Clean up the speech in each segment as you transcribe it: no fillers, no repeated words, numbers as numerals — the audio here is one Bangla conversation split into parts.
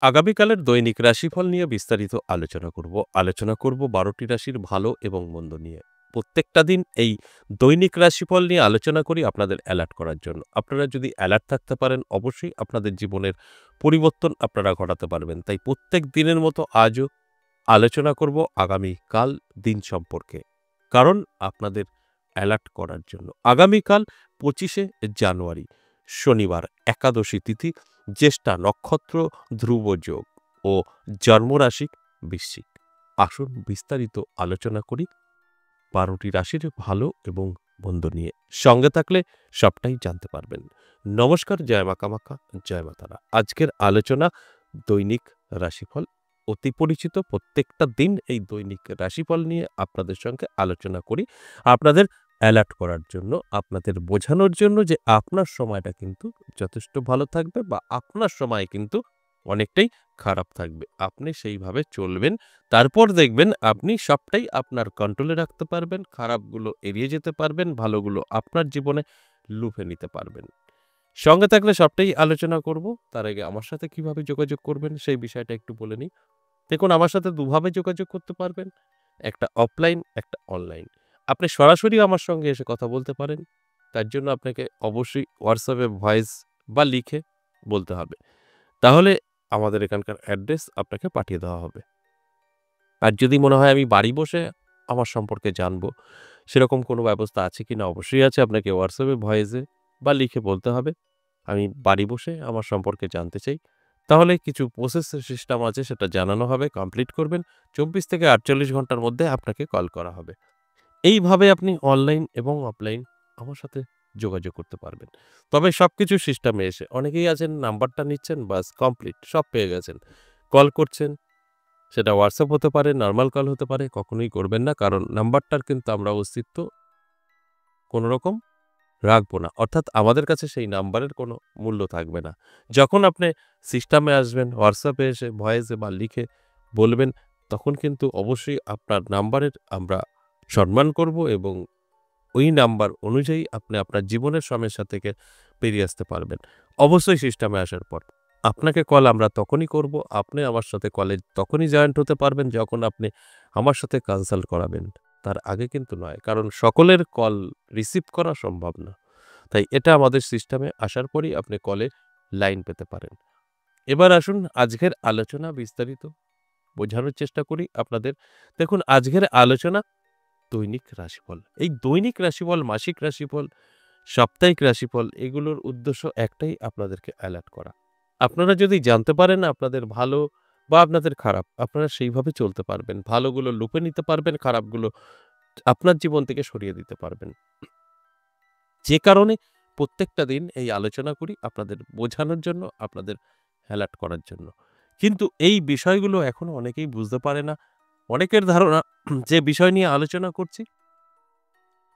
আগামীকালের দৈনিক রাশিফল নিয়ে বিস্তারিত আলোচনা করব ১২টি রাশির ভালো এবং মন্দ নিয়ে। প্রত্যেকটা দিন এই দৈনিক রাশিফল নিয়ে আলোচনা করি আপনাদের অ্যালার্ট করার জন্য। আপনারা যদি অ্যালার্ট থাকতে পারেন অবশ্যই আপনাদের জীবনের পরিবর্তন আপনারা ঘটাতে পারবেন। তাই প্রত্যেক দিনের মতো আজও আলোচনা করব আগামীকাল দিন সম্পর্কে। কারণ আপনাদের অ্যালার্ট করার জন্য। আগামীকাল ২৫শে জানুয়ারি শনিবার একাদশী তিথি, জ্যেষ্ঠা নক্ষত্র, ধ্রুব যোগ ও জন্মরাশি বৃশ্চিক। আসুন বিস্তারিত আলোচনা করি ১২টি রাশির ভালো এবং মন্দ নিয়ে। সঙ্গে থাকলে সবটাই জানতে পারবেন। নমস্কার, জয় মা কামাখ্যা, জয় মা তারা। আজকের আলোচনা দৈনিক রাশিফল। অতি পরিচিত প্রত্যেকটা দিন এই দৈনিক রাশিফল নিয়ে আপনাদের সঙ্গে আলোচনা করি আপনাদের অ্যালার্ট করার জন্য, আপনাদের বোঝানোর জন্য যে আপনার সময়টা কিন্তু যথেষ্ট ভালো থাকবে বা আপনার সময় কিন্তু অনেকটাই খারাপ থাকবে। আপনি সেইভাবে চলবেন, তারপর দেখবেন আপনি সবটাই আপনার কন্ট্রোলে রাখতে পারবেন, খারাপগুলো এড়িয়ে যেতে পারবেন, ভালোগুলো আপনার জীবনে লুফে নিতে পারবেন। সঙ্গে থাকলে সবটাই আলোচনা করব। তার আগে আমার সাথে কিভাবে যোগাযোগ করবেন সেই বিষয়টা একটু বলে নিই। দেখুন, আমার সাথে দুভাবে যোগাযোগ করতে পারবেন। একটা অফলাইন, একটা অনলাইন। আপনি সরাসরি আমার সঙ্গে এসে কথা বলতে পারেন। তার জন্য আপনাকে অবশ্যই WhatsApp এ ভয়েস বা লিখে বলতে হবে। তাহলে আমাদের এখানকার অ্যাড্রেস আপনাকে পাঠিয়ে দেওয়া হবে। আর যদি মনে হয় আমি বাড়ি বসে আমার সম্পর্কে জানবো, সেরকম কোনো ব্যবস্থা আছে কিনা? অবশ্যই আছে। আপনাকে WhatsApp এ ভয়েসে বা লিখে বলতে হবে, আমি বাড়ি বসে আমার সম্পর্কে জানতে চাই। তাহলে কিছু প্রসেস সিস্টেম আছে, সেটা জানানো হবে, কমপ্লিট করবেন। ২৪ থেকে ৪৮ ঘন্টার মধ্যে আপনাকে কল করা হবে। এইভাবে আপনি অনলাইন এবং অফলাইন আমার সাথে যোগাযোগ করতে পারবেন। তবে সবকিছু সিস্টেমে এসে অনেকেই আছেন নাম্বারটা নিচ্ছেন, বাস কমপ্লিট সব পেয়ে গেছেন। কল করছেন, সেটা WhatsApp হতে পারে, নরমাল কল হতে পারে, কখনোই করবেন না। কারণ নাম্বারটার কিন্তু আমরা অস্তিত্ব কোনোরকম রাখবো না। অর্থাৎ আমাদের কাছে সেই নাম্বারের কোনো মূল্য থাকবে না। যখন আপনি সিস্টেমে আসবেন, WhatsApp এ এসে ভয়েসে বা লিখে বলবেন, তখন কিন্তু অবশ্যই আপনার নাম্বারের আমরা সম্মান করব এবং ওই নাম্বার অনুযায়ী আপনি আপনার জীবনের সমস্যা থেকে বেরিয়ে আসতে পারবেন। অবশ্যই সিস্টেমে আসার পর। আপনাকে কল আমরা তখনই করব, আপনি আমার সাথে কলে তখনই জয়েন্ট হতে পারবেন যখন আপনি আমার সাথে কনসাল্ট করাবেন। তার আগে কিন্তু নয়। কারণ সকলের কল রিসিভ করা সম্ভব না। তাই এটা আমাদের সিস্টেমে আসার পরেই আপনি কলের লাইন পেতে পারেন। এবার আসুন আজকের আলোচনা বিস্তারিত বোঝানোর চেষ্টা করি আপনাদের। দেখুন, আজকের আলোচনা দৈনিক রাশিফল। এই দৈনিক রাশিফল, মাসিক রাশিফল, সাপ্তাহিক রাশিফল, এগুলোর উদ্দেশ্য একটাই, আপনাদেরকে অ্যালার্ট করা। আপনারা যদি জানতে পারেন আপনাদের ভালো বা আপনাদের খারাপ, আপনারা সেইভাবে চলতে পারবেন। ভালোগুলো লুপে নিতে পারবেন, খারাপগুলো আপনার জীবন থেকে সরিয়ে দিতে পারবেন। যে কারণে প্রত্যেকটা দিন এই আলোচনা করি আপনাদের বোঝানোর জন্য, আপনাদের অ্যালার্ট করার জন্য। কিন্তু এই বিষয়গুলো এখনো অনেকেই বুঝতে পারে না। অনেকের ধারণা যে বিষয় নিয়ে আলোচনা করছি,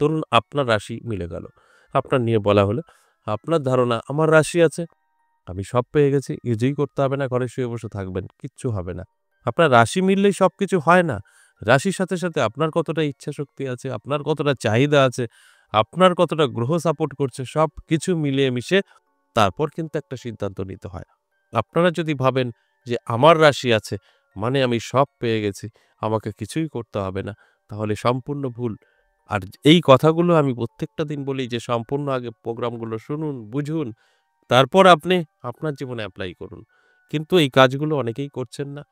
ধরুন আপনার রাশি মিলে গেল। আপনার নিয়ে বলা হলো, আপনার ধারণা আমার রাশি আছে, আমি সব পেয়ে গেছি, কিছুই করতে হবে না, ঘরে শুয়ে বসে থাকবেন, কিচ্ছু হবে না। আপনার রাশি মিললেই সবকিছু হয় না। রাশির সাথে, সাথে আপনার কতটা ইচ্ছাশক্তি আছে, আপনার কতটা চাহিদা আছে, আপনার কতটা গ্রহ সাপোর্ট করছে, সবকিছু মিলিয়ে মিশে তারপর কিন্তু একটা সিদ্ধান্ত নিতে হয়। আপনারা যদি ভাবেন যে আমার রাশি আছে, মানে আমি সব পেয়ে গেছি, আমাকে কিছুই করতে হবে না, তাহলে সম্পূর্ণ ভুল। আর এই কথাগুলো আমি প্রত্যেকটা দিন বলি যে সম্পূর্ণ আগে প্রোগ্রামগুলো শুনুন, বুঝুন, তারপর আপনি আপনার জীবনে এপ্লাই করুন। কিন্তু এই কাজগুলো অনেকেই করছেন না।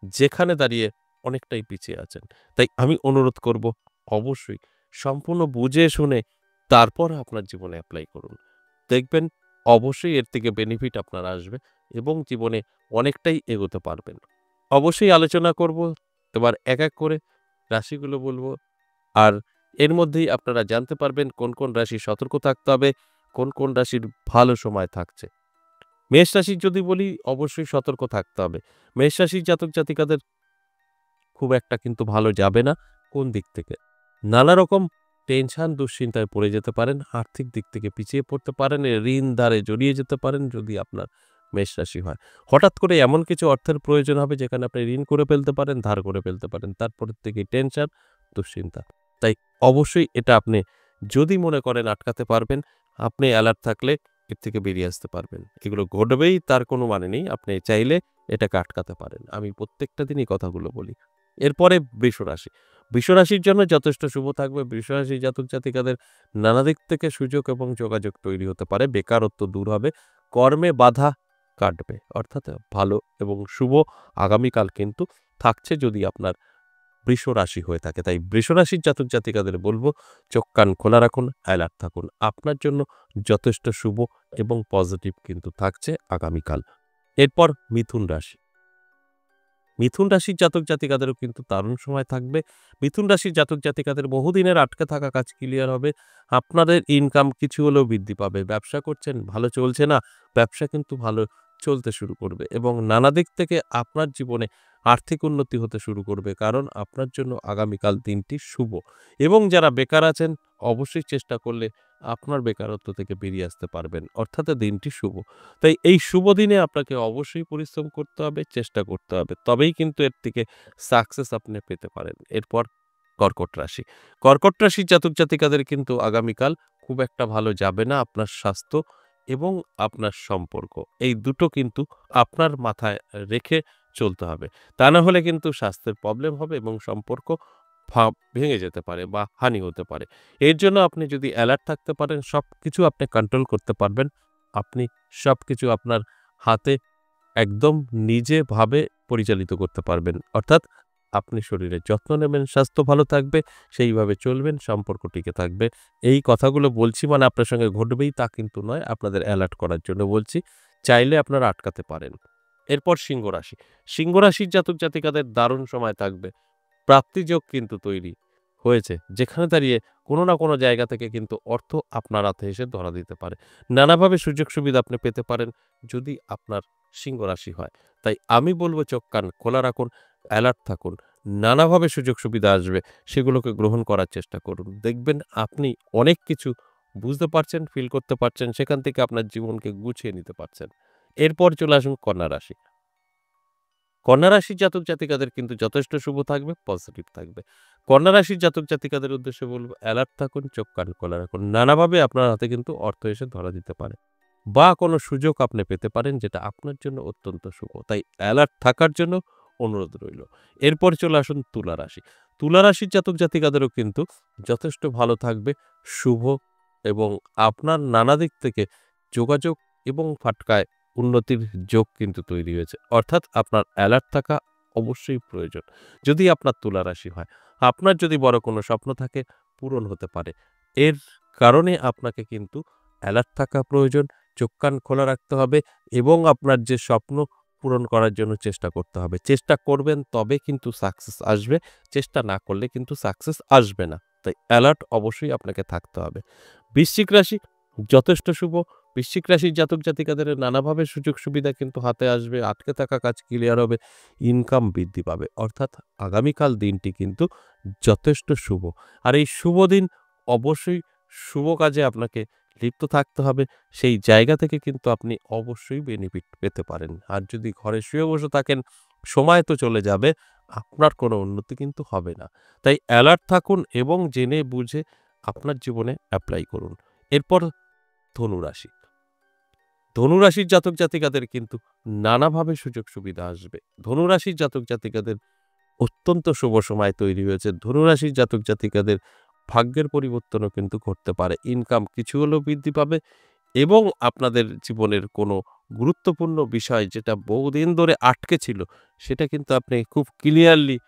যেখানে দাঁড়িয়ে অনেকটাই পিছিয়ে আছেন। তাই আমি অনুরোধ করব, অবশ্যই সম্পূর্ণ বুঝে শুনে তারপর আপনার জীবনে এপ্লাই করুন। দেখবেন অবশ্যই এর থেকে বেনিফিট আপনার আসবে এবং জীবনে অনেকটাই এগোতে পারবেন। অবশ্যই আলোচনা করব। এবার এক, এক করে রাশিগুলো বলব। আর এর মধ্যেই আপনারা জানতে পারবেন কোন, কোন রাশি সতর্ক থাকতে হবে, কোন, কোন রাশির ভালো সময় থাকছে। মেষ রাশির যদি বলি, অবশ্যই সতর্ক থাকতে হবে। মেষ রাশির জাতক-জাতিকাদের খুব একটা কিন্তু ভালো যাবে না। কোন দিক থেকে? নানা রকম টেনশন, দুশ্চিন্তায় পড়ে যেতে পারেন। আর্থিক দিক থেকে পিছিয়ে পড়তে পারেন। ঋণ দ্বারে জড়িয়ে যেতে পারেন যদি আপনার মেষ রাশি হয়। হঠাৎ করে এমন কিছু অর্থের প্রয়োজন হবে যেখানে আপনি ঋণ করে ফেলতে পারেন, ধার করে ফেলতে পারেন। তারপরের থেকেই টেনশন, দুশ্চিন্তা। তাই অবশ্যই এটা আপনি যদি মনে করেন আটকাতে পারবেন, আপনি অ্যালার্ট থাকলে এর থেকে বেরিয়ে আসতে পারবেন। এগুলো ঘটবেই তার কোনো মানে নেই। আপনি চাইলে এটাকে আটকাতে পারেন। আমি প্রত্যেকটা দিনই কথাগুলো বলি। এরপরে বৃষরাশি। বৃষরাশির জন্য যথেষ্ট শুভ থাকবে। বৃষরাশি জাতক-জাতিকাদের নানা দিক থেকে সুযোগ এবং যোগাযোগ তৈরি হতে পারে। বেকারত্ব দূর হবে। কর্মে বাধা কাটবে। অর্থাৎ ভালো এবং শুভ আগামীকাল কিন্তু থাকছে যদি আপনার বৃষরাশি হয়ে থাকে। তাই বৃষরাশির জাতক-জাতিকাদের বলব চোখ কান খোলা রাখুন, অ্যালার্ট থাকুন। আপনার জন্য যথেষ্ট শুভ এবং পজিটিভ কিন্তু থাকছে আগামীকাল। এরপর মিথুন রাশি। মিথুন রাশির জাতক-জাতিকাদেরও কিন্তু দারুণ সময় থাকবে। মিথুন রাশির জাতক-জাতিকাদের বহুদিনের আটকে থাকা কাজ ক্লিয়ার হবে। আপনাদের ইনকাম কিছু হলেও বৃদ্ধি পাবে। ব্যবসা করছেন, ভালো চলছে না, ব্যবসা কিন্তু ভালো চলতে শুরু করবে এবং নানা দিক থেকে আপনার জীবনে আর্থিক উন্নতি হতে শুরু করবে। কারণ আপনার জন্য আগামীকাল দিনটি শুভ এবং যারা বেকার আছেন অবশ্যই চেষ্টা করলে আপনার বেকারত্ব থেকে বেরিয়ে আসতে পারবেন। অর্থাৎ দিনটি শুভ। তাই এই শুভ দিনে আপনাকে অবশ্যই পরিশ্রম করতে হবে, চেষ্টা করতে হবে। তবেই কিন্তু এর থেকে সাকসেস আপনি পেতে পারেন। এরপর কর্কট রাশি। কর্কট রাশির জাতক-জাতিকাদের কিন্তু আগামীকাল খুব একটা ভালো যাবে না। আপনার স্বাস্থ্য এবং আপনার সম্পর্ক এই দুটো কিন্তু আপনার মাথায় রেখে চলতে হবে। তা না হলে কিন্তু স্বাস্থ্যের প্রবলেম হবে এবং সম্পর্ক ভেঙে যেতে পারে বা হানি হতে পারে। এর জন্য আপনি যদি অ্যালার্ট থাকতে পারেন, সবকিছু আপনি কন্ট্রোল করতে পারবেন। আপনি সবকিছু আপনার হাতে একদম নিজেভাবে পরিচালিত করতে পারবেন। অর্থাৎ আপনি শরীরের যত্ন নেবেন, স্বাস্থ্য ভালো থাকবে, সেইভাবে চলবেন, সম্পর্ক টিকে থাকবে। এই কথাগুলো বলছি মানে আপনার সঙ্গে ঘটবেই তা কিন্তু নয়। আপনাদের অ্যালার্ট করার জন্য বলছি। চাইলে আপনারা আটকাতে পারেন। এরপর সিংহ রাশি। সিংহ রাশির জাতক-জাতিকাদের দারুণ সময় থাকবে। প্রাপ্তিযোগ কিন্তু তৈরি হয়েছে। যেখানে দাঁড়িয়ে কোনো না কোনো জায়গা থেকে কিন্তু অর্থ আপনার হাতে এসে ধরা দিতে পারে। নানাভাবে সুযোগ সুবিধা আপনি পেতে পারেন যদি আপনার সিংহ রাশি হয়। তাই আমি বলব চোখ কান খোলা রাখুন, অ্যালার্ট থাকুন। নানাভাবে সুযোগ সুবিধা আসবে, সেগুলোকে গ্রহণ করার চেষ্টা করুন। দেখবেন আপনি অনেক কিছু বুঝতে পারছেন, ফিল করতে পারছেন, সেখান থেকে আপনার জীবনকে গুছিয়ে নিতে পারছেন। এরপর চলে আসুন কন্যা রাশি। কন্যা রাশির জাতক-জাতিকাদের কিন্তু যথেষ্ট শুভ থাকবে, পজিটিভ থাকবে। কন্যা রাশির জাতক-জাতিকাদের উদ্দেশ্যে বলব অ্যালার্ট থাকুন, চোখ কান খোলা রাখুন। নানাভাবে আপনার হাতে কিন্তু অর্থ এসে ধরা দিতে পারে বা কোনো সুযোগ আপনি পেতে পারেন যেটা আপনার জন্য অত্যন্ত শুভ। তাই অ্যালার্ট থাকার জন্য অনুরোধ রইল। এরপর চলে আসুন তুলা রাশি। তুলা রাশির জাতক-জাতিকাদেরও কিন্তু যথেষ্ট ভালো থাকবে, শুভ এবং আপনার নানা দিক থেকে যোগাযোগ এবং ফাটকায় উন্নতির যোগ কিন্তু তৈরি হয়েছে। অর্থাৎ আপনার অ্যালার্ট থাকা অবশ্যই প্রয়োজন। যদি আপনার তুলা রাশি হয়, আপনার যদি বড় কোনো স্বপ্ন থাকে পূরণ হতে পারে। এর কারণে আপনাকে কিন্তু অ্যালার্ট থাকা প্রয়োজন, চোখ কান খোলা রাখতে হবে এবং আপনার যে স্বপ্ন পূরণ করার জন্য চেষ্টা করতে হবে। চেষ্টা করবেন তবে কিন্তু সাকসেস আসবে। চেষ্টা না করলে কিন্তু সাকসেস আসবে না। তাই অ্যালার্ট অবশ্যই আপনাকে থাকতে হবে। বৃশ্চিক রাশি যথেষ্ট শুভ। বৃশ্চিক রাশির জাতক-জাতিকাদের নানাভাবে সুযোগ সুবিধা কিন্তু হাতে আসবে, আটকে থাকা কাজ ক্লিয়ার হবে, ইনকাম বৃদ্ধি পাবে। অর্থাৎ আগামীকাল দিনটি কিন্তু যথেষ্ট শুভ। আর এই শুভ দিন অবশ্যই শুভ কাজে আপনাকে লিপ্ত থাকতে হবে। সেই জায়গা থেকে কিন্তু আপনি অবশ্যই বেনিফিট পেতে পারেন। আর যদি ঘরে শুয়ে বসে থাকেন, সময় তো চলে যাবে, আপনার কোনো উন্নতি কিন্তু হবে না। তাই অ্যালার্ট থাকুন এবং জেনে বুঝে আপনার জীবনে এপ্লাই করুন। এরপর ধনুরাশি। ধনুরাশির জাতক-জাতিকাদের কিন্তু নানাভাবে সুযোগ সুবিধা আসবে। ধনুরাশির জাতক-জাতিকাদের অত্যন্ত শুভ সময় তৈরি হয়েছে। ধনুরাশির জাতক-জাতিকাদের ভাগ্যের পরিবর্তনও কিন্তু ঘটতে পারে। ইনকাম কিছু হলেও বৃদ্ধি পাবে এবং আপনাদের জীবনের কোনো গুরুত্বপূর্ণ বিষয় যেটা বহুদিন ধরে আটকে ছিল, সেটা কিন্তু আপনি খুব ক্লিয়ারলি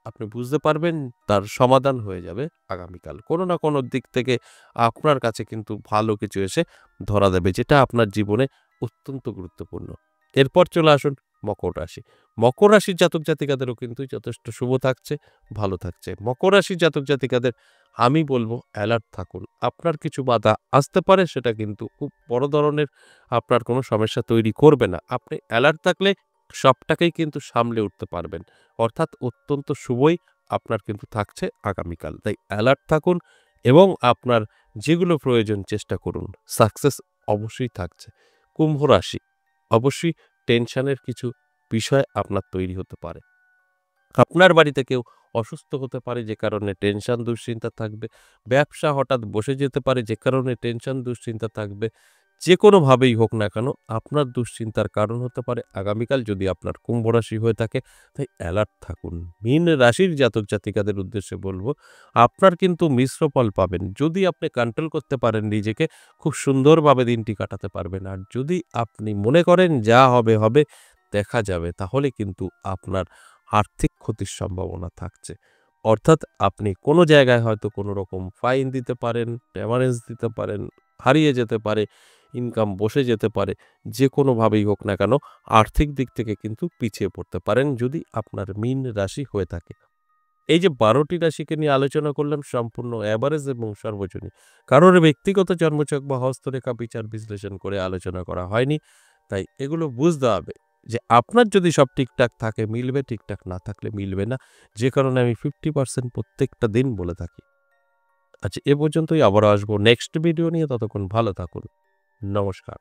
আপনি বুঝতে পারবেন, তার সমাধান হয়ে যাবে আগামীকাল। কোনো না কোনো দিক থেকে আপনার কাছে কিন্তু ভালো কিছু এসে ধরা দেবে, যেটা আপনার জীবনে অত্যন্ত গুরুত্বপূর্ণ। এরপর চলে আসুন মকর রাশি। মকর রাশির জাতক-জাতিকাদেরও কিন্তু যথেষ্ট শুভ থাকছে, ভালো থাকছে। মকর রাশির জাতক-জাতিকাদের আমি বলব অ্যালার্ট থাকুন। আপনার কিছু বাধা আসতে পারে, সেটা কিন্তু খুব বড় ধরনের আপনার কোনো সমস্যা তৈরি করবে না। আপনি অ্যালার্ট থাকলে সবটাকেই কিন্তু সামলে উঠতে পারবেন। অর্থাৎ অত্যন্ত শুভই আপনার কিন্তু থাকছে আগামীকাল। তাই অ্যালার্ট থাকুন এবং আপনার যেগুলো প্রয়োজন চেষ্টা করুন। সাকসেস অবশ্যই থাকছে। কুম্ভ রাশি, অবশ্যই টেনশনের কিছু বিষয় আপনার তৈরি হতে পারে। আপনার বাড়িতে কেউ অসুস্থ হতে পারে যে কারণে টেনশন দুশ্চিন্তা থাকবে। ব্যবসা হঠাৎ বসে যেতে পারে যে কারণে টেনশন দুশ্চিন্তা থাকবে। যে কোনোভাবেই হোক না কেন আপনার দুশ্চিন্তার কারণ হতে পারে আগামীকাল যদি আপনার কুম্ভ রাশি হয়ে থাকে, তাই অ্যালার্ট থাকুন। মীন রাশির জাতক জাতিকাদের উদ্দেশ্যে বলব, আপনার কিন্তু মিশ্র ফল পাবেন। যদি আপনি কন্ট্রোল করতে পারেন নিজেকে, খুব সুন্দরভাবে দিনটি কাটাতে পারবেন। আর যদি আপনি মনে করেন যা হবে হবে, দেখা যাবে, তাহলে কিন্তু আপনার আর্থিক ক্ষতির সম্ভাবনা থাকছে। অর্থাৎ আপনি কোনো জায়গায় হয়তো কোনো রকম ফাইন দিতে পারেন, ড্যামারেজ দিতে পারেন, হারিয়ে যেতে পারে, ইনকাম বসে যেতে পারে। যে কোনোভাবেই হোক না কেন আর্থিক দিক থেকে কিন্তু পিছিয়ে পড়তে পারেন যদি আপনার মীন রাশি হয়ে থাকে। এই যে ১২টি রাশিকে নিয়ে আলোচনা করলাম সম্পূর্ণ এভারেজ এবং সর্বজনীন। কারোর ব্যক্তিগত জন্মছক বা হস্তরেখা বিচার বিশ্লেষণ করে আলোচনা করা হয়নি। তাই এগুলো বুঝতে হবে যে আপনার যদি সব ঠিকঠাক থাকে মিলবে, ঠিকঠাক না থাকলে মিলবে না। যে কারণে আমি 50% প্রত্যেকটা দিন বলে থাকি। আচ্ছা, এ পর্যন্তই, আবারও আসবো নেক্সট ভিডিও নিয়ে। ততক্ষণ ভালো থাকুন। নমস্কার।